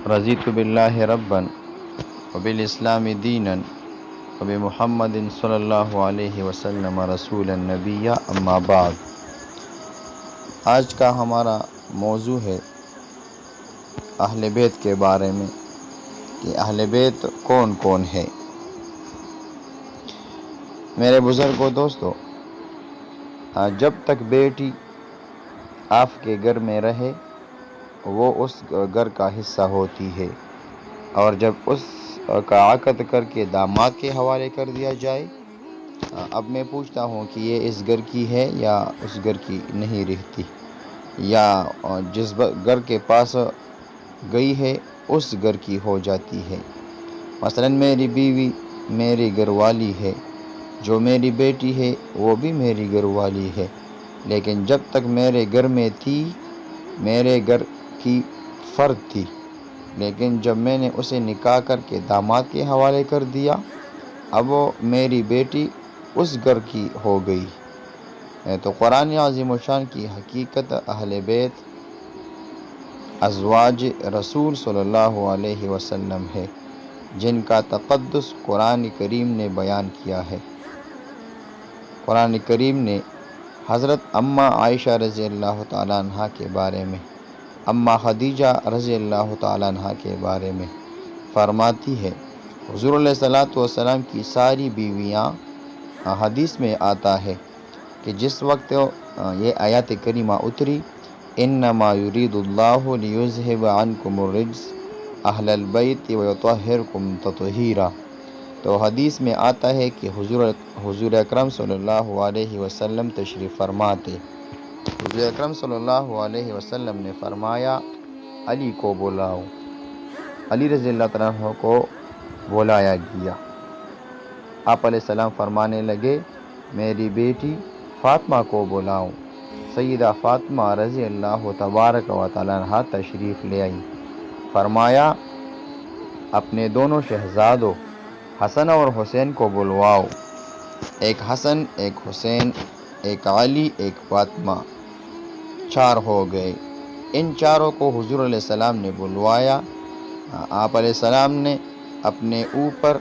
رضیت باللہ ربا وبالاسلام دینا وبمحمد صلی اللہ علیہ وسلم رسول النبی اما بعد۔ آج کا ہمارا موضوع ہے اہل بیت کے بارے میں کہ اہل بیت کون کون ہے۔ میرے بزرگوں دوستو، جب تک بیٹی آپ کے گھر میں رہے وہ اس گھر کا حصہ ہوتی ہے، اور جب اس کا عقد کر کے داماد کے حوالے کر دیا جائے، اب میں پوچھتا ہوں کہ یہ اس گھر کی ہے یا اس گھر کی نہیں رہتی، یا جس گھر کے پاس گئی ہے اس گھر کی ہو جاتی ہے۔ مثلا میری بیوی میری گھر والی ہے، جو میری بیٹی ہے وہ بھی میری گھر والی ہے، لیکن جب تک میرے گھر میں تھی میرے گھر کی فرد تھی، لیکن جب میں نے اسے نکاح کر کے داماد کے حوالے کر دیا اب وہ میری بیٹی اس گھر کی ہو گئی۔ تو قرآن عظیم الشان کی حقیقت اہل بیت ازواج رسول صلی اللہ علیہ وسلم ہے، جن کا تقدس قرآن کریم نے بیان کیا ہے۔ قرآن کریم نے حضرت اماں عائشہ رضی اللہ تعالیٰ عنہ کے بارے میں، اماں خدیجہ رضی اللہ تعالیٰ عنہ کے بارے میں فرماتی ہے، حضور علیہ الصلوۃ والسلام کی ساری بیویاں، حدیث میں آتا ہے کہ جس وقت یہ آیات کریمہ اتری، انما یرید اللہ لیذہب عنکم الرجس اہل البیت ویطہرکم تطہیرا، تو حدیث میں آتا ہے کہ حضور اکرم صلی اللہ علیہ وسلم تشریف فرماتے، حضور اکرم صلی اللہ علیہ وسلم نے فرمایا علی کو بلاؤ۔ علی رضی اللہ عنہ کو بلایا گیا۔ آپ علیہ السلام فرمانے لگے میری بیٹی فاطمہ کو بلاؤ۔ سیدہ فاطمہ رضی اللہ تبارک و تعالی عنہا تشریف لے آئی۔ فرمایا اپنے دونوں شہزادوں حسن اور حسین کو بلواؤ، ایک حسن ایک حسین، ایک علی ایک فاطمہ، 4 ہو گئے۔ ان چاروں کو حضور علیہ السلام نے بلوایا۔ آپ علیہ السلام نے اپنے اوپر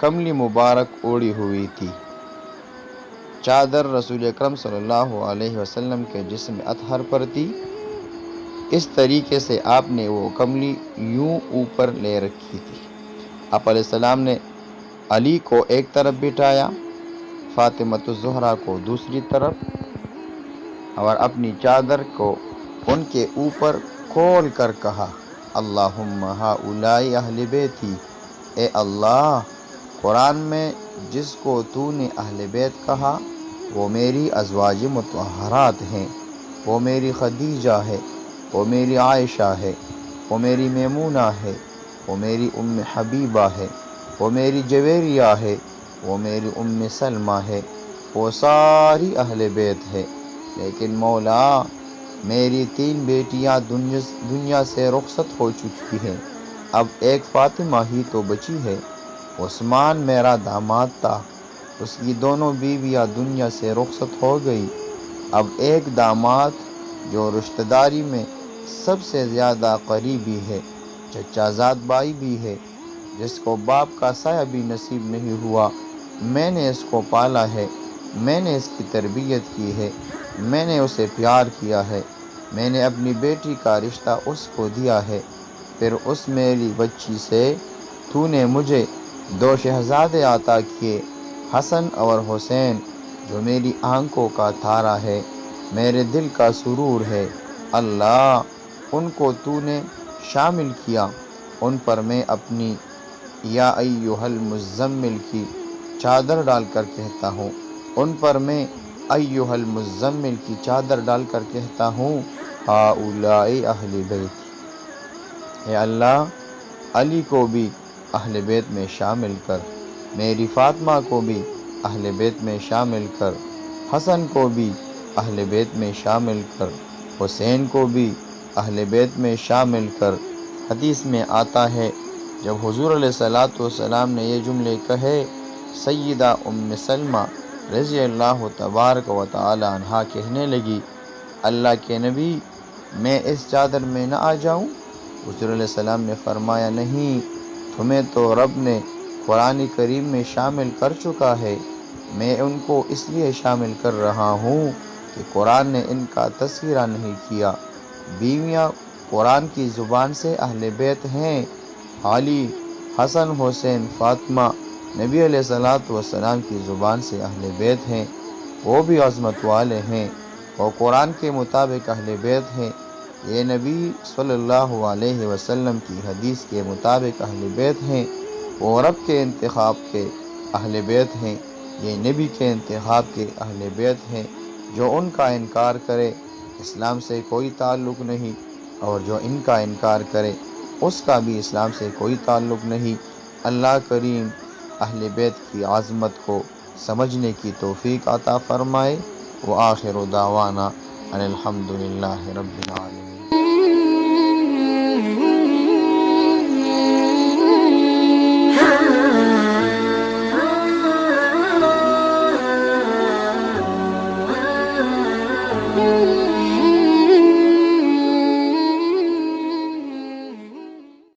کملی مبارک اوڑی ہوئی تھی، چادر رسول اکرم صلی اللہ علیہ وسلم کے جسم اطہر پر تھی، اس طریقے سے آپ نے وہ کملی یوں اوپر لے رکھی تھی۔ آپ علیہ السلام نے علی کو ایک طرف بٹھایا، فاطمۃ الزہرا کو دوسری طرف، اور اپنی چادر کو ان کے اوپر کھول کر کہا اللہم ہؤلاء اہل بیتی، اے اللہ قرآن میں جس کو تو نے اہل بیت کہا وہ میری ازواج مطہرات ہیں، وہ میری خدیجہ ہے، وہ میری عائشہ ہے، وہ میری میمونہ ہے، وہ میری ام حبیبہ ہے، وہ میری جویریہ ہے، وہ میری ام سلمہ ہے، وہ ساری اہل بیت ہے۔ لیکن مولا میری 3 بیٹیاں دنیا سے رخصت ہو چکی ہیں، اب ایک فاطمہ ہی تو بچی ہے۔ عثمان میرا داماد تھا، اس کی دونوں بیویاں دنیا سے رخصت ہو گئی، اب ایک داماد جو رشتہ داری میں سب سے زیادہ قریبی ہے، چچا زاد بھائی بھی ہے، جس کو باپ کا سایہ بھی نصیب نہیں ہوا، میں نے اس کو پالا ہے، میں نے اس کی تربیت کی ہے، میں نے اسے پیار کیا ہے، میں نے اپنی بیٹی کا رشتہ اس کو دیا ہے، پھر اس میری بچی سے تو نے مجھے 2 شہزادے عطا کیے، حسن اور حسین، جو میری آنکھوں کا تارا ہے، میرے دل کا سرور ہے، اللہ ان کو تو نے شامل کیا، ان پر میں اپنی یا ایھا المزمل کی چادر ڈال کر کہتا ہوں، ان پر میں ایھا المزمل کی چادر ڈال کر کہتا ہوں ہؤلاء اہل بیت، اے اللہ علی کو بھی اہل بیت میں شامل کر، میری فاطمہ کو بھی اہل بیت میں شامل کر، حسن کو بھی اہل بیت میں شامل کر، حسین کو بھی اہل بیت میں شامل کر۔ حدیث میں آتا ہے جب حضور علیہ الصلوۃ والسلام نے یہ جملے کہے، سیدہ ام سلمہ رضی اللہ تبارک و تعالی عنہا کہنے لگی اللہ کے نبی میں اس چادر میں نہ آ جاؤں؟ حضور علیہ السلام نے فرمایا نہیں، تمہیں تو رب نے قرآن کریم میں شامل کر چکا ہے، میں ان کو اس لیے شامل کر رہا ہوں کہ قرآن نے ان کا تذکرہ نہیں کیا۔ بیویاں قرآن کی زبان سے اہل بیت ہیں۔ علی، حسن، حسین، فاطمہ نبی علیہ السلام کی زبان سے اہل بیت ہیں، وہ بھی عظمت والے ہیں، وہ قرآن کے مطابق اہل بیت ہیں۔ یہ نبی صلی اللہ علیہ وسلم کی حدیث کے مطابق اہل بیت ہیں، وہ رب کے انتخاب کے اہل بیت ہیں، یہ نبی کے انتخاب کے اہل بیت ہیں۔ جو ان کا انکار کرے اسلام سے کوئی تعلق نہیں، اور جو ان کا انکار کرے اس کا بھی اسلام سے کوئی تعلق نہیں۔ اللہ کریم اہل بیت کی عظمت کو سمجھنے کی توفیق عطا فرمائے۔ وآخر دعوانا ان الحمد للہ رب العالمین۔